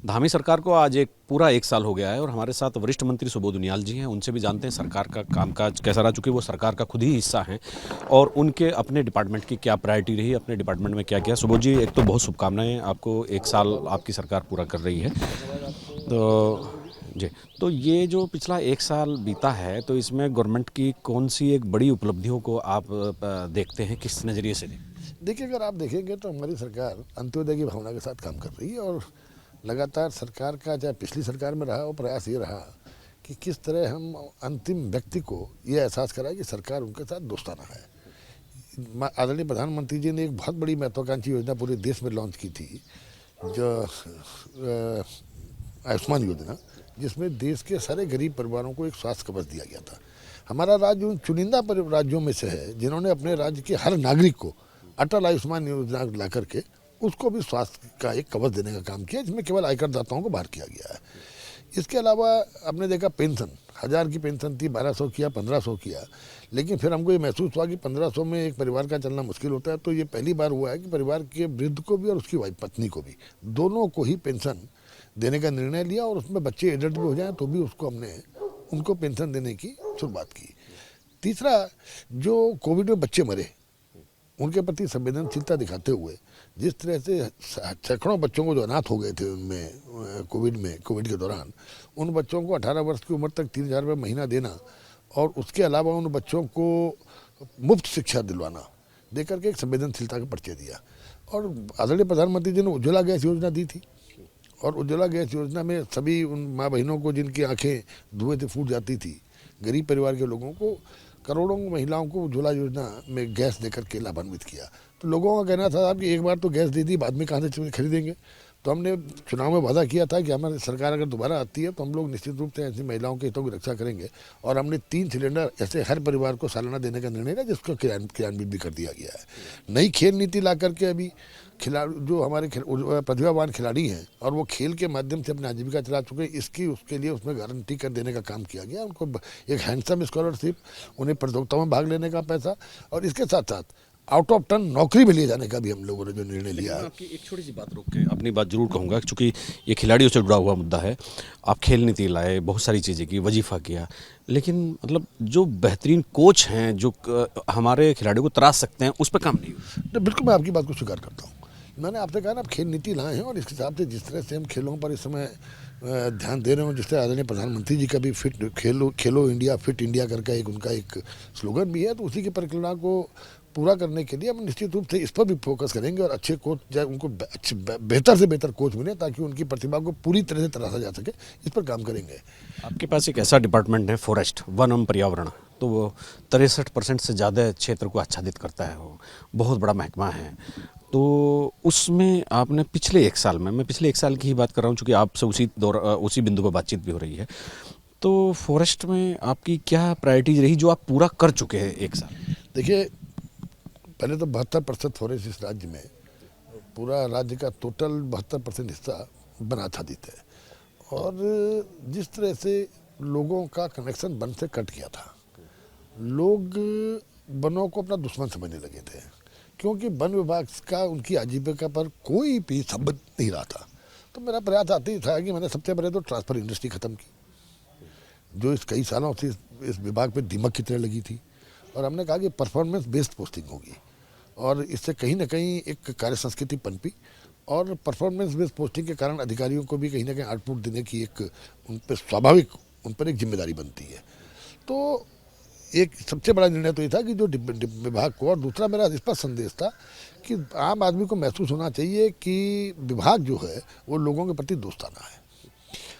धामी सरकार को आज एक पूरा 1 साल हो गया है और हमारे साथ वरिष्ठ मंत्री सुबोध उनियाल जी हैं। उनसे भी जानते हैं सरकार का कामकाज कैसा रहा, चूँकि वो सरकार का खुद ही हिस्सा हैं और उनके अपने डिपार्टमेंट की क्या प्रायोरिटी रही, अपने डिपार्टमेंट में क्या किया। सुबोध जी, एक तो बहुत शुभकामनाएं, आपको 1 साल आपकी सरकार पूरा कर रही है। तो जी, तो ये जो पिछला 1 साल बीता है, तो इसमें गवर्नमेंट की कौन सी एक बड़ी उपलब्धियों को आप देखते हैं, किस नज़रिए से? देखिए, अगर आप देखेंगे तो हमारी सरकार अंत्योदय की भावना के साथ काम कर रही है और लगातार सरकार का, चाहे पिछली सरकार में रहा, वो प्रयास ये रहा कि किस तरह हम अंतिम व्यक्ति को ये एहसास कराए कि सरकार उनके साथ दोस्ताना है। आदरणीय प्रधानमंत्री जी ने एक बहुत बड़ी महत्वाकांक्षी योजना पूरे देश में लॉन्च की थी, जो आयुष्मान योजना, जिसमें देश के सारे गरीब परिवारों को एक स्वास्थ्य कवच दिया गया था। हमारा राज्य उन चुनिंदा राज्यों में से है जिन्होंने अपने राज्य के हर नागरिक को अटल आयुष्मान योजना ला करके उसको भी स्वास्थ्य का एक कवच देने का काम किया, जिसमें केवल आयकर दाताओं को बाहर किया गया है। इसके अलावा आपने देखा पेंशन, 1000 की पेंशन थी, 1200 किया, 1500 किया, लेकिन फिर हमको ये महसूस हुआ कि 1500 में एक परिवार का चलना मुश्किल होता है। तो ये पहली बार हुआ है कि परिवार के वृद्ध को भी और उसकी वाइफ पत्नी को भी, दोनों को ही पेंशन देने का निर्णय लिया और उसमें बच्चे एडल्ट भी हो जाएं तो भी उसको हमने उनको पेंशन देने की शुरुआत की। तीसरा, जो कोविड में बच्चे मरे उनके प्रति संवेदनशीलता दिखाते हुए जिस तरह से सैकड़ों बच्चों को जो अनाथ हो गए थे उनमें कोविड के दौरान, उन बच्चों को 18 वर्ष की उम्र तक 3000 रुपये महीना देना और उसके अलावा उन बच्चों को मुफ्त शिक्षा दिलवाना, दे करके एक संवेदनशीलता का परिचय दिया। और आदरणीय प्रधानमंत्री जी ने उज्ज्वला गैस योजना दी थी और उज्ज्वला गैस योजना में सभी उन माँ बहनों को जिनकी आंखें धुएं से फूट जाती थी, गरीब परिवार के लोगों को, करोड़ों महिलाओं को उज्ज्वला योजना में गैस देकर के लाभान्वित किया। तो लोगों का कहना था कि एक बार तो गैस दे दी, बाद में कहाँ से खरीदेंगे। तो हमने चुनाव में वादा किया था कि हमारी सरकार अगर दोबारा आती है तो हम लोग निश्चित रूप से ऐसी महिलाओं के हितों की रक्षा करेंगे और हमने 3 सिलेंडर ऐसे हर परिवार को सालाना देने का निर्णय लिया, जिसको क्रियान्वित भी कर दिया गया है। नई खेल नीति ला करके अभी जो हमारे प्रतिभावान खिलाड़ी हैं और वो खेल के माध्यम से अपनी आजीविका चला चुके हैं, उसके लिए उसमें गारंटी कर देने का काम किया गया। उनको एक हैंडसम स्कॉलरशिप, उन्हें प्रतियोगिताओं में भाग लेने का पैसा और इसके साथ साथ आउट ऑफ टर्न नौकरी में लिए जाने का भी हम लोगों ने जो निर्णय लिया है। आपकी एक छोटी सी बात रोक के अपनी बात जरूर कहूँगा, क्योंकि ये खिलाड़ियों से जुड़ा हुआ मुद्दा है। आप खेल नीति लाए, बहुत सारी चीज़ें की, वजीफा किया, लेकिन मतलब जो बेहतरीन कोच हैं जो हमारे खिलाड़ियों को तराश सकते हैं, उस पर काम नहीं हुआ। तो बिल्कुल मैं आपकी बात को स्वीकार करता हूँ। मैंने आपसे कहा ना, आप खेल नीति लाए हैं और इस हिसाब से जिस तरह से हम खेलों पर इस समय ध्यान दे रहे हो, जिस तरह आदरणीय प्रधानमंत्री जी का भी खेलो इंडिया फिट इंडिया करके एक उनका एक स्लोगन भी है, तो उसी की परिकल्पना को पूरा करने के लिए हम निश्चित रूप से इस पर भी फोकस करेंगे और अच्छे कोच, उनको बेहतर से बेहतर कोच मिले ताकि उनकी प्रतिभा को पूरी तरह से तराशा जा सके, इस पर काम करेंगे। आपके पास एक ऐसा डिपार्टमेंट है, फॉरेस्ट, वन एवं पर्यावरण, तो वो 63% से ज़्यादा क्षेत्र को आच्छादित करता है, वो बहुत बड़ा महकमा है। तो उसमें आपने पिछले 1 साल में, मैं पिछले 1 साल की ही बात कर रहा हूँ चूँकि आपसे उसी बिंदु पर बातचीत भी हो रही है, तो फॉरेस्ट में आपकी क्या प्रायोरिटीज रही जो आप पूरा कर चुके हैं 1 साल? देखिए, पहले तो 72% फॉरेस्ट इस राज्य में, पूरा राज्य का टोटल 72% हिस्सा वन आच्छादित है और जिस तरह से लोगों का कनेक्शन वन से कट गया था, लोग वनों को अपना दुश्मन समझने लगे थे, क्योंकि वन विभाग का उनकी आजीविका पर कोई भी संबंध नहीं रहा था। तो मेरा प्रयास आते ही था कि मैंने सबसे पहले तो ट्रांसफर इंडस्ट्री ख़त्म की, जो इस कई सालों से इस विभाग पे दीमक की तरह लगी थी, और हमने कहा कि परफॉर्मेंस बेस्ड पोस्टिंग होगी और इससे कहीं ना कहीं एक कार्य संस्कृति पनपी और परफॉर्मेंस बेस्ड पोस्टिंग के कारण अधिकारियों को भी कहीं ना कहीं आउटपुट देने की एक उन पर स्वाभाविक उन पर एक जिम्मेदारी बनती है। तो एक सबसे बड़ा निर्णय तो ये था कि जो विभाग को, और दूसरा मेरा स्पष्ट संदेश था कि आम आदमी को महसूस होना चाहिए कि विभाग जो है वो लोगों के प्रति दोस्ताना है।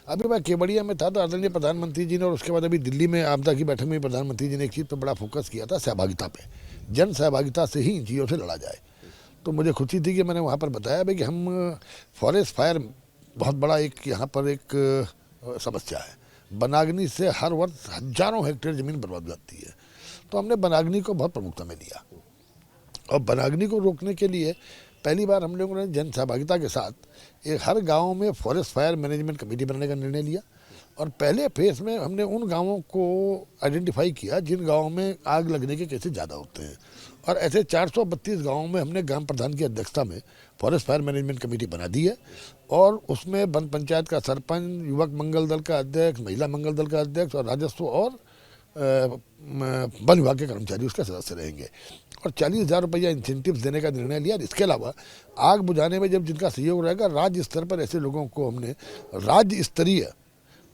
अभी मैं केवड़िया में था तो आदरणीय प्रधानमंत्री जी ने, और उसके बाद अभी दिल्ली में आपदा की बैठक में प्रधानमंत्री जी ने एक चीज़ पर बड़ा फोकस किया था, सहभागिता पे। जन सहभागिता से ही इन चीज़ों से लड़ा जाए। तो मुझे खुशी थी कि मैंने वहाँ पर बताया भाई कि हम फॉरेस्ट फायर बहुत बड़ा एक यहाँ पर एक समस्या है। वनाग्नि से हर वर्ष हजारों हेक्टेयर ज़मीन बर्बाद हो जाती है, तो हमने वनाग्नि को बहुत प्रमुखता में लिया और वनाग्नि को रोकने के लिए पहली बार हम लोगों ने जन सहभागिता के साथ एक हर गांव में फॉरेस्ट फायर मैनेजमेंट कमेटी बनाने का निर्णय लिया और पहले फेज में हमने उन गांवों को आइडेंटिफाई किया जिन गांवों में आग लगने के केसेस ज़्यादा होते हैं और ऐसे 432 गांवों में हमने ग्राम प्रधान की अध्यक्षता में फॉरेस्ट फायर मैनेजमेंट कमेटी बना दी है और उसमें वन पंचायत का सरपंच, युवक मंगल दल का अध्यक्ष, महिला मंगल दल का अध्यक्ष और राजस्व और वन विभाग के कर्मचारी उसके सदस्य रहेंगे और 40,000 रुपया इंसेंटिव्स देने का निर्णय लिया। इसके अलावा आग बुझाने में जब जिनका सहयोग रहेगा, राज्य स्तर पर ऐसे लोगों को हमने राज्य स्तरीय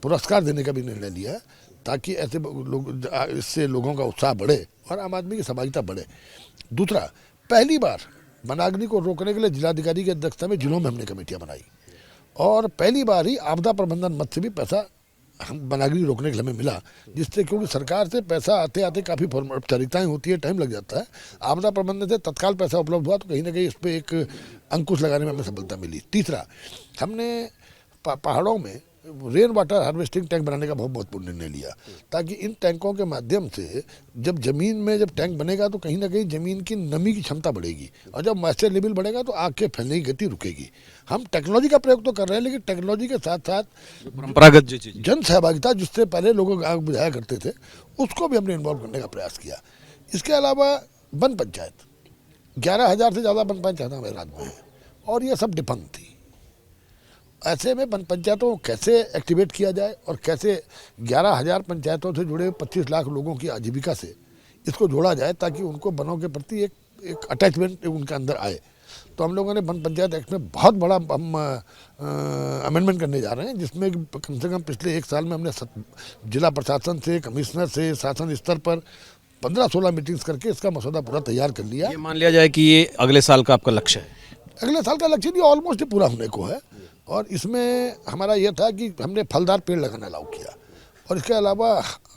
पुरस्कार देने का भी निर्णय लिया है, ताकि ऐसे लोग, इससे लोगों का उत्साह बढ़े और आम आदमी की सहभागिता बढ़े। दूसरा, पहली बार वनाग्नि को रोकने के लिए जिलाधिकारी की अध्यक्षता में जिलों में हमने कमेटियां बनाई और पहली बार ही आपदा प्रबंधन मद से भी पैसा हम वनाग्नि रोकने के लिए हमें मिला, जिससे क्योंकि सरकार से पैसा आते आते काफ़ी औपचारिकताएँ होती है, टाइम लग जाता है। आपदा प्रबंधन से तत्काल पैसा उपलब्ध हुआ तो कहीं ना कहीं इस पर एक अंकुश लगाने में हमें सफलता मिली। तीसरा, हमने पहाड़ों में रेन वाटर हार्वेस्टिंग टैंक बनाने का बहुत महत्वपूर्ण निर्णय लिया, ताकि इन टैंकों के माध्यम से जब ज़मीन में जब टैंक बनेगा तो कहीं ना कहीं ज़मीन की नमी की क्षमता बढ़ेगी और जब मॉइस्चर लेवल बढ़ेगा तो आग के फैलने की गति रुकेगी। हम टेक्नोलॉजी का प्रयोग तो कर रहे हैं, लेकिन टेक्नोलॉजी के साथ साथ परंपरागत जो चीज़ जन सहभागिता, जिससे पहले लोग आग बुझाया करते थे, उसको भी हमने इन्वॉल्व करने का प्रयास किया। इसके अलावा वन पंचायत, 11,000 से ज़्यादा वन पंचायत हमारे राज्य में है और ये सब डिफंग थी। ऐसे में वन पंचायतों को कैसे एक्टिवेट किया जाए और कैसे 11,000 पंचायतों से जुड़े 25 लाख लोगों की आजीविका से इसको जोड़ा जाए, ताकि उनको वनों के प्रति एक अटैचमेंट उनके अंदर आए। तो हम लोगों ने वन पंचायत एक्ट में बहुत बड़ा हम अमेंडमेंट करने जा रहे हैं, जिसमें कम से कम पिछले 1 साल में हमने जिला प्रशासन से, कमिश्नर से, शासन स्तर पर 15-16 मीटिंग्स करके इसका मसौदा पूरा तैयार कर लिया। ये मान लिया जाए कि ये अगले साल का आपका लक्ष्य है? अगले साल का लक्ष्य नहीं, ऑलमोस्ट पूरा होने को है। और इसमें हमारा यह था कि हमने फलदार पेड़ लगाना अलाउ किया और इसके अलावा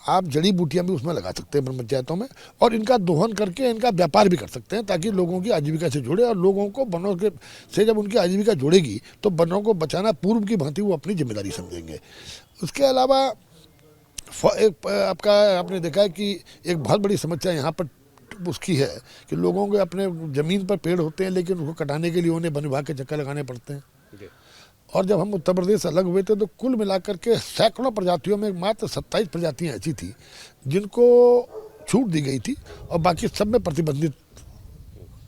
आप जड़ी बूटियां भी उसमें लगा सकते हैं वन पंचायतों में और इनका दोहन करके इनका व्यापार भी कर सकते हैं, ताकि लोगों की आजीविका से जुड़े और लोगों को वनों के से जब उनकी आजीविका जुड़ेगी तो वनों को बचाना पूर्व की भांति वो अपनी जिम्मेदारी समझेंगे। उसके अलावा आपने देखा है कि एक बहुत बड़ी समस्या यहाँ पर उसकी है कि लोगों के अपने ज़मीन पर पेड़ होते हैं, लेकिन उसको कटाने के लिए उन्हें वन विभाग के चक्कर लगाने पड़ते हैं। और जब हम उत्तर प्रदेश से अलग हुए थे तो कुल मिलाकर के सैकड़ों प्रजातियों में मात्र 27 प्रजातियां ऐसी थी जिनको छूट दी गई थी और बाकी सब में प्रतिबंधित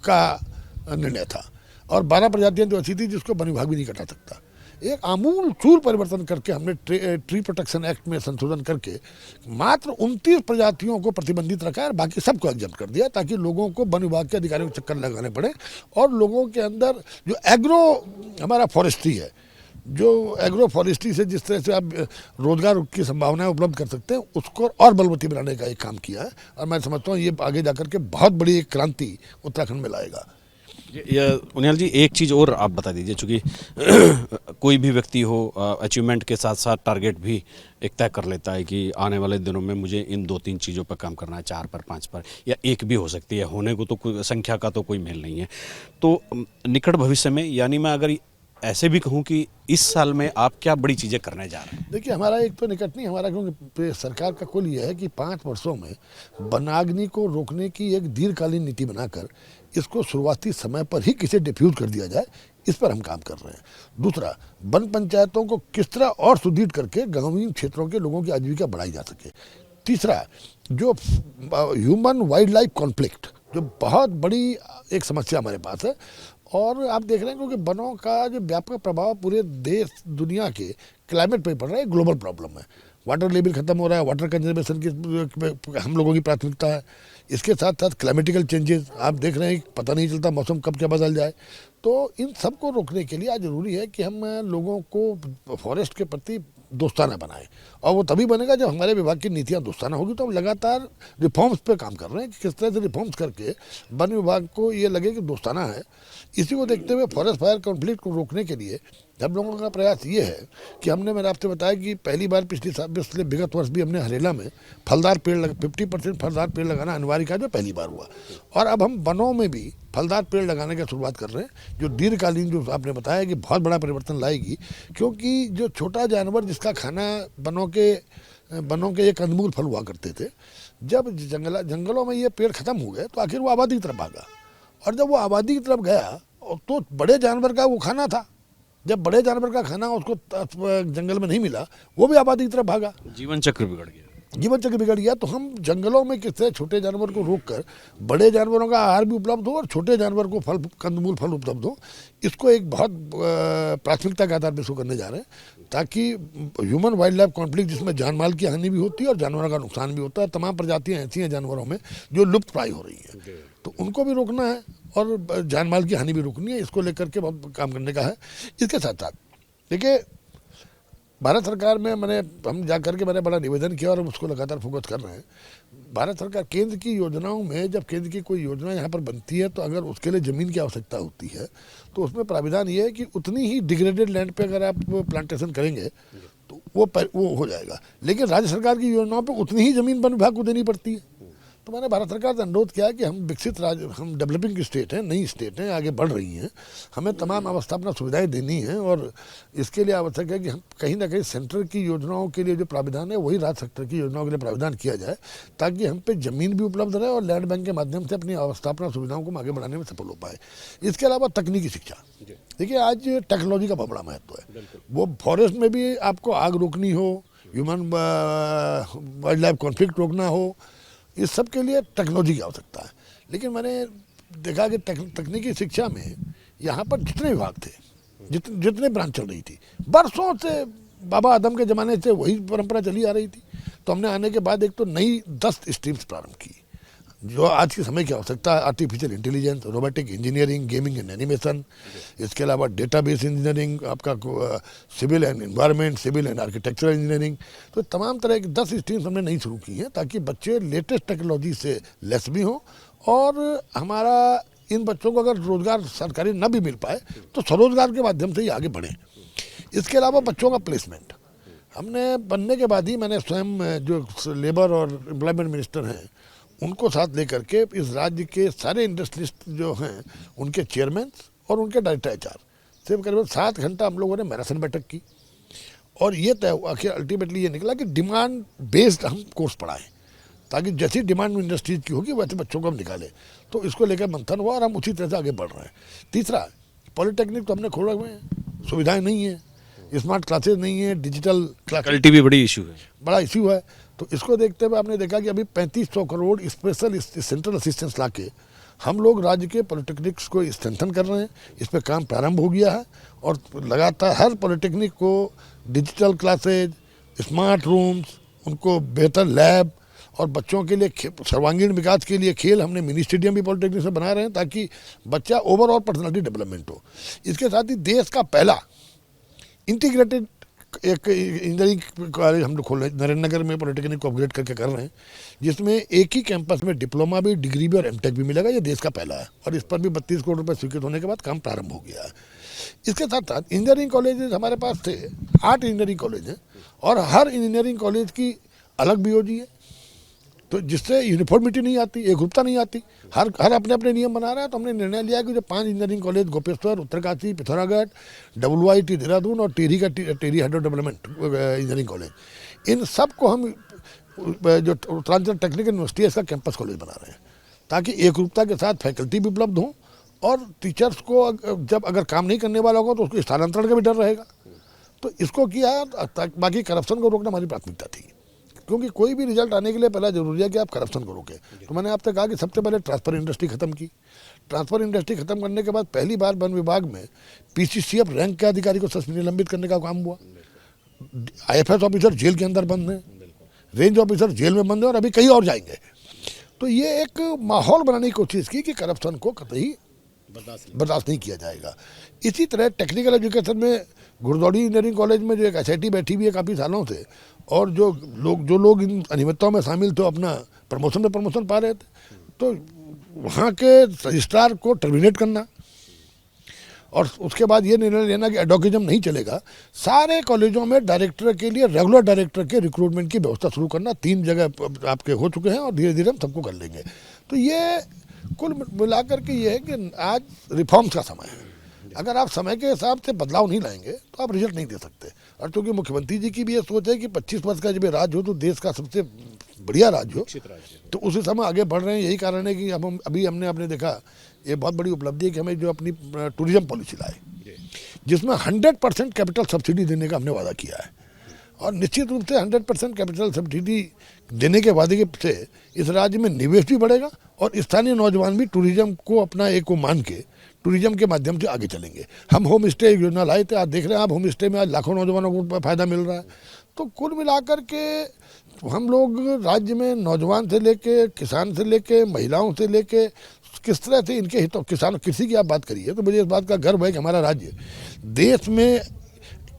का निर्णय था और 12 प्रजातियां तो ऐसी थी जिसको वन विभाग भी नहीं कटा सकता। एक आमूल चूल परिवर्तन करके हमने ट्री प्रोटेक्शन एक्ट में संशोधन करके मात्र 29 प्रजातियों को प्रतिबंधित रखा है और बाकी सबको एग्जम्प्ट कर दिया, ताकि लोगों को वन विभाग के अधिकारियों को चक्कर लगाने पड़े और लोगों के अंदर जो एग्रो हमारा फॉरेस्ट्री है, जो एग्रो फॉरेस्ट्री से जिस तरह से आप रोजगार की संभावनाएं उपलब्ध कर सकते हैं, उसको और बलवती बनाने का एक काम किया है और मैं समझता हूँ ये आगे जाकर के बहुत बड़ी एक क्रांति उत्तराखंड में लाएगा। उनियाल जी, एक चीज़ और आप बता दीजिए, चूँकि कोई भी व्यक्ति हो अचीवमेंट के साथ साथ टारगेट भी एक तय कर लेता है कि आने वाले दिनों में मुझे इन 2-3 चीज़ों पर काम करना है, 4 पर, 5 पर, या एक भी हो सकती है, होने को तो कोई संख्या का तो कोई मेल नहीं है। तो निकट भविष्य में, यानी मैं अगर ऐसे भी कहूँ कि इस साल में आप क्या बड़ी चीज़ें करने जा रहे हैं? देखिए, हमारा एक तो निकट नहीं, हमारा क्योंकि सरकार का कुल ये है कि 5 वर्षों में वनाग्नि को रोकने की एक दीर्घकालीन नीति बनाकर इसको शुरुआती समय पर ही किसे डिफ्यूज कर दिया जाए, इस पर हम काम कर रहे हैं। दूसरा, वन पंचायतों को किस तरह और सुदृढ़ करके ग्रामीण क्षेत्रों के लोगों की आजीविका बढ़ाई जा सके। तीसरा, जो ह्यूमन वाइल्ड लाइफ कॉन्फ्लिक्ट, जो बहुत बड़ी एक समस्या हमारे पास है और आप देख रहे हैं क्योंकि वनों का जो व्यापक प्रभाव पूरे देश दुनिया के क्लाइमेट पे पड़ रहा है, ग्लोबल प्रॉब्लम है। वाटर लेवल खत्म हो रहा है, वाटर कंजर्वेशन की हम लोगों की प्राथमिकता है। इसके साथ साथ क्लाइमेटिकल चेंजेस आप देख रहे हैं, पता नहीं चलता मौसम कब क्या बदल जाए। तो इन सब को रोकने के लिए आज ज़रूरी है कि हम लोगों को फॉरेस्ट के प्रति दोस्ताना बनाएं और वो तभी बनेगा जब हमारे विभाग की नीतियां दोस्ताना होगी। तो हम लगातार रिफॉर्म्स पे काम कर रहे हैं कि किस तरह से रिफॉर्म्स करके वन विभाग को ये लगे कि दोस्ताना है। इसी को देखते हुए फॉरेस्ट फायर कॉन्फ्लिक्ट को रोकने के लिए हम लोगों का प्रयास ये है कि मैंने आपसे बताया कि पहली बार पिछले विगत वर्ष भी हमने हरेला में फलदार पेड़ 50% फलदार पेड़ लगाना अनिवार्य का जो पहली बार हुआ और अब हम वनों में भी फलदार पेड़ लगाने की शुरुआत कर रहे हैं, जो दीर्घकालीन, जो आपने बताया कि बहुत बड़ा परिवर्तन लाएगी। क्योंकि जो छोटा जानवर जिसका खाना वनों के एक अनमोल फल हुआ करते थे, जब जंगलों में ये पेड़ खत्म हो गए तो आखिर वो आबादी की तरफ भागा और जब वो आबादी की तरफ गया तो बड़े जानवर का वो खाना था। जब बड़े जानवर का खाना उसको जंगल में नहीं मिला, वो भी आबादी की तरफ भागा, जीवन चक्र बिगड़ गया। जीवन चक्र बिगड़ गया तो हम जंगलों में किससे छोटे जानवर को रोककर बड़े जानवरों का आहार भी उपलब्ध हो और छोटे जानवर को फल कंदमूल फल उपलब्ध हो, इसको एक बहुत प्राथमिकता के आधार पर इसको करने जा रहे हैं, ताकि ह्यूमन वाइल्ड लाइफ कॉन्फ्लिक्ट जिसमें जान माल की हानि भी होती है और जानवरों का नुकसान भी होता है। तमाम प्रजातियाँ ऐसी हैं जानवरों में जो लुप्त प्राय हो रही हैं, तो उनको भी रोकना है और जान माल की हानि भी रोकनी है। इसको लेकर के बहुत काम करने का है। इसके साथ साथ देखिए, भारत सरकार में हम जा करके मैंने बड़ा निवेदन किया और हम उसको लगातार फोकस कर रहे हैं। भारत सरकार केंद्र की योजनाओं में, जब केंद्र की कोई योजना यहाँ पर बनती है तो अगर उसके लिए ज़मीन की आवश्यकता होती है तो उसमें प्राविधान ये है कि उतनी ही डिग्रेडेड लैंड पे अगर आप प्लांटेशन करेंगे तो वो हो जाएगा, लेकिन राज्य सरकार की योजनाओं पर उतनी ही ज़मीन वन विभाग को देनी पड़ती है। तो मैंने भारत सरकार से अनुरोध किया कि हम विकसित राज्य, हम डेवलपिंग स्टेट हैं, नई स्टेट हैं, आगे बढ़ रही हैं, हमें तमाम अवस्थापना सुविधाएं देनी हैं और इसके लिए आवश्यक है कि हम कहीं ना कहीं सेंटर की योजनाओं के लिए जो प्राविधान है वही राज्य सेक्टर की योजनाओं के लिए प्राविधान किया जाए, ताकि हम पे ज़मीन भी उपलब्ध रहे और लैंड बैंक के माध्यम से अपनी अवस्थापना सुविधाओं को आगे बढ़ाने में सफल हो पाए। इसके अलावा तकनीकी शिक्षा, देखिए आज टेक्नोलॉजी का बहुत बड़ा महत्व है। वो फॉरेस्ट में भी आपको आग रोकनी हो, ह्यूमन वाइल्ड लाइफ कॉन्फ्लिक्ट रोकना हो, इस सब के लिए टेक्नोलॉजी की आवश्यकता है। लेकिन मैंने देखा कि तकनीकी शिक्षा में यहाँ पर जितने विभाग थे, जितने ब्रांच चल रही थी, बरसों से बाबा आदम के ज़माने से वही परंपरा चली आ रही थी। तो हमने आने के बाद एक तो नई 10 स्ट्रीम्स प्रारंभ की जो आज के समय की आवश्यकता है। Artificial intelligence, robotic engineering, gaming and animation, इसके अलावा डेटाबेस इंजीनियरिंग, आपका civil and environment, civil and architectural engineering, तो तमाम तरह की 10 स्ट्रीम्स हमने नई शुरू की हैं ताकि बच्चे लेटेस्ट टेक्नोलॉजी से लेस भी हों और हमारा इन बच्चों को अगर रोज़गार सरकारी न भी मिल पाए तो स्वरोजगार के माध्यम से ही आगे बढ़ें। इसके अलावा बच्चों का प्लेसमेंट, हमने बनने के बाद ही मैंने स्वयं जो लेबर और एम्प्लॉयमेंट मिनिस्टर हैं उनको साथ लेकर के इस राज्य के सारे इंडस्ट्रिस्ट जो हैं उनके चेयरमैन और उनके डायरेक्टर एचआर से करीबन 7 घंटा हम लोगों ने मैराथन बैठक की और ये तय हुआ कि अल्टीमेटली ये निकला कि डिमांड बेस्ड हम कोर्स पढ़ाएं, ताकि जैसी डिमांड इंडस्ट्रीज की होगी वैसे बच्चों को हम निकालें। तो इसको लेकर मंथन हुआ और हम उसी तरह से आगे बढ़ रहे हैं। तीसरा, पॉलिटेक्निक तो हमने खोला हुए हैं, सुविधाएँ नहीं हैं, स्मार्ट क्लासेज नहीं है, डिजिटल फैकल्टी भी बड़ी इशू है, बड़ा इशू है। तो इसको देखते हुए आपने देखा कि अभी 3500 करोड़ स्पेशल सेंट्रल असिस्टेंस लाके हम लोग राज्य के पॉलिटेक्निक्स को स्ट्रेंथन कर रहे हैं। इस पर काम प्रारंभ हो गया है और लगातार हर पॉलिटेक्निक को डिजिटल क्लासेज, स्मार्ट रूम्स, उनको बेहतर लैब और बच्चों के लिए सर्वांगीण विकास के लिए खेल, हमने मिनी स्टेडियम भी पॉलिटेक्निक से बना रहे हैं ताकि बच्चा ओवरऑल पर्सनालिटी डेवलपमेंट हो। इसके साथ ही देश का पहला इंटीग्रेटेड एक इंजीनियरिंग कॉलेज हम लोग खोल रहे हैं, नरेंद्र नगर में पॉलिटेक्निक को अपग्रेड करके कर रहे हैं, जिसमें एक ही कैंपस में डिप्लोमा भी, डिग्री भी और एमटेक भी मिलेगा। ये देश का पहला है और इस पर भी 32 करोड़ रुपए स्वीकृत होने के बाद काम प्रारंभ हो गया है। इसके साथ साथ इंजीनियरिंग कॉलेज हमारे पास थे, 8 इंजीनियरिंग कॉलेज हैं और हर इंजीनियरिंग कॉलेज की अलग बीओजी है, तो जिससे यूनिफॉर्मिटी नहीं आती, एकरूपता नहीं आती, हर अपने अपने नियम बना रहा है। तो हमने निर्णय लिया कि जो 5 engineering college Gopeshwar, Uttarkashi, Pithoragarh, WIT Dehradun और टेरी हाइड्रो डेवलपमेंट इंजीनियरिंग कॉलेज, इन सब को हम जो उत्तरांचल टेक्निकल यूनिवर्सिटी है इसका कैंपस कॉलेज बना रहे हैं ताकि एकरूपता के साथ फैकल्टी भी उपलब्ध हों और टीचर्स को जब अगर काम नहीं करने वाला होगा तो उसको स्थानांतरण का भी डर रहेगा। तो इसको किया, बाकी करप्शन को रोकना हमारी प्राथमिकता थी, क्योंकि कोई भी रिजल्ट आने के लिए पहला जरूरी है कि आप करप्शन को रोकें। तो मैंने आपसे कहा कि सबसे पहले ट्रांसफर इंडस्ट्री खत्म की। ट्रांसफर इंडस्ट्री खत्म करने के बाद पहली बार वन विभाग में PCCF रैंक के अधिकारी को निलंबित करने का काम हुआ। IFS ऑफिसर जेल के अंदर बंद हैं, रेंज ऑफिसर जेल में बंद हैं और अभी कहीं और जाएंगे। तो ये एक माहौल बनाने की कोशिश की कि करप्शन को कतई बर्दाश्त नहीं किया जाएगा। इसी तरह टेक्निकल एजुकेशन में गुरदौड़ी इंजीनियरिंग कॉलेज में जो एक SIT बैठी हुई है काफ़ी सालों से और जो लोग इन अनियमितताओं में शामिल थे अपना प्रमोशन पा रहे थे, तो वहाँ के रजिस्ट्रार को टर्मिनेट करना और उसके बाद ये निर्णय लेना कि एडोकिज्म नहीं चलेगा। सारे कॉलेजों में डायरेक्टर के लिए रेगुलर डायरेक्टर के रिक्रूटमेंट की व्यवस्था शुरू करना। 3 जगह आपके हो चुके हैं और धीरे धीरे हम सबको कर लेंगे। तो ये कुल मिलाकर के ये है कि आज रिफॉर्म्स का समय है। अगर आप समय के हिसाब से बदलाव नहीं लाएंगे तो आप रिजल्ट नहीं दे सकते। और चूँकि मुख्यमंत्री जी की भी ये सोच है कि 25 वर्ष का जब राज्य हो तो देश का सबसे बढ़िया राज्य हो, तो उसी समय आगे बढ़ रहे हैं। यही कारण है कि अब अभी हमने देखा, ये बहुत बड़ी उपलब्धि है कि हमें जो अपनी टूरिज्म पॉलिसी लाए जिसमें 100% कैपिटल सब्सिडी देने का हमने वादा किया है और निश्चित रूप से 100% कैपिटल सब्सिडी देने के वादे के से इस राज्य में निवेश भी बढ़ेगा और स्थानीय नौजवान भी टूरिज्म को अपना एक को मान के टूरिज्म के माध्यम से आगे चलेंगे। हम होम स्टे योजना लाए थे, आज देख रहे हैं आप होम स्टे में आज लाखों नौजवानों को फायदा मिल रहा है। तो कुल मिलाकर के हम लोग राज्य में नौजवान से लेके, किसान से लेके, महिलाओं से लेके किस तरह से इनके हितों, किसानों कृषि की आप बात करिए तो मुझे इस बात का गर्व है कि हमारा राज्य देश में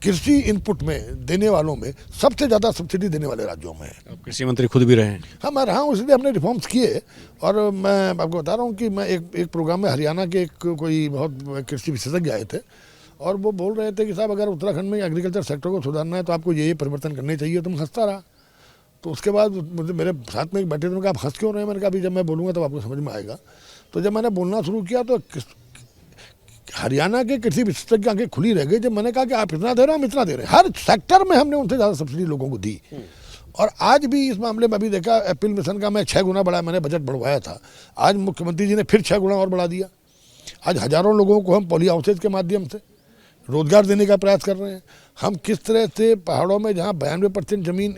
कृषि इनपुट में देने वालों में सबसे ज़्यादा सब्सिडी देने वाले राज्यों में है। आप कृषि मंत्री खुद भी रहे हैं। हाँ, मैं रहा हूँ, इसलिए हमने रिफॉर्म्स किए। और मैं आपको बता रहा हूँ कि मैं एक प्रोग्राम में हरियाणा के कोई बहुत कृषि विशेषज्ञ आए थे और वो बोल रहे थे कि साहब अगर उत्तराखंड में एग्रीकल्चर सेक्टर को सुधारना है तो आपको ये परिवर्तन करने चाहिए। तो मैं हंसता रहा। तो उसके बाद मुझे मेरे साथ में बैठे थे, उन्होंने कहा आप हंस क्यों रहे हैं? मैंने कहा अभी जब मैं बोलूँगा तो आपको समझ में आएगा। तो जब मैंने बोलना शुरू किया तो हरियाणा के कृषि विशेषज्ञ आंखें खुली रह गई जब मैंने कहा कि आप इतना दे रहे हो, हम इतना दे रहे हैं। हर सेक्टर में हमने उनसे ज़्यादा सब्सिडी लोगों को दी। और आज भी इस मामले में अभी देखा, एप्पल मिशन का मैं 6 गुना बढ़ाया, मैंने बजट बढ़वाया था। आज मुख्यमंत्री जी ने फिर 6 गुना और बढ़ा दिया। आज हज़ारों लोगों को हम पॉली हाउसेज के माध्यम से रोजगार देने का प्रयास कर रहे हैं। हम किस तरह से पहाड़ों में जहाँ 92% ज़मीन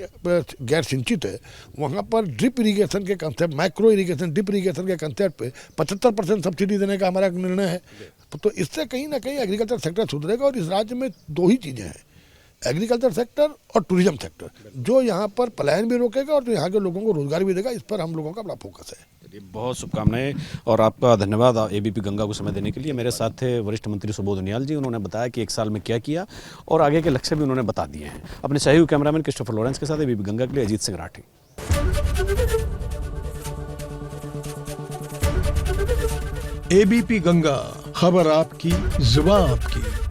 गैर सिंचित है वहाँ पर ड्रिप इरीगेशन के concept, micro irrigation, drip irrigation के कंसेप्ट पे 75% सब्सिडी देने का हमारा निर्णय है। तो इससे कहीं ना कहीं एग्रीकल्चर सेक्टर सुधरेगा। और इस राज्य में 2 ही चीज़ें हैं, एग्रीकल्चर सेक्टर और टूरिज्म सेक्टर, जो यहाँ पर पलायन भी रोकेगा और जो यहाँ के लोगों को रोजगार भी देगा। इस पर हम लोगों का बड़ा फोकस है। बहुत शुभकामनाएं और आपका धन्यवाद एबीपी गंगा को समय देने के लिए। मेरे साथ थे वरिष्ठ मंत्री सुबोध उनियाल जी। उन्होंने बताया कि 1 साल में क्या किया और आगे के लक्ष्य भी उन्होंने बता दिए हैं। अपने सहयोगी कैमरामैन क्रिस्टोफर लॉरेंस के साथ एबीपी गंगा के लिए अजीत सिंह राठी। एबीपी गंगा, खबर आपकी, जुबान आपकी।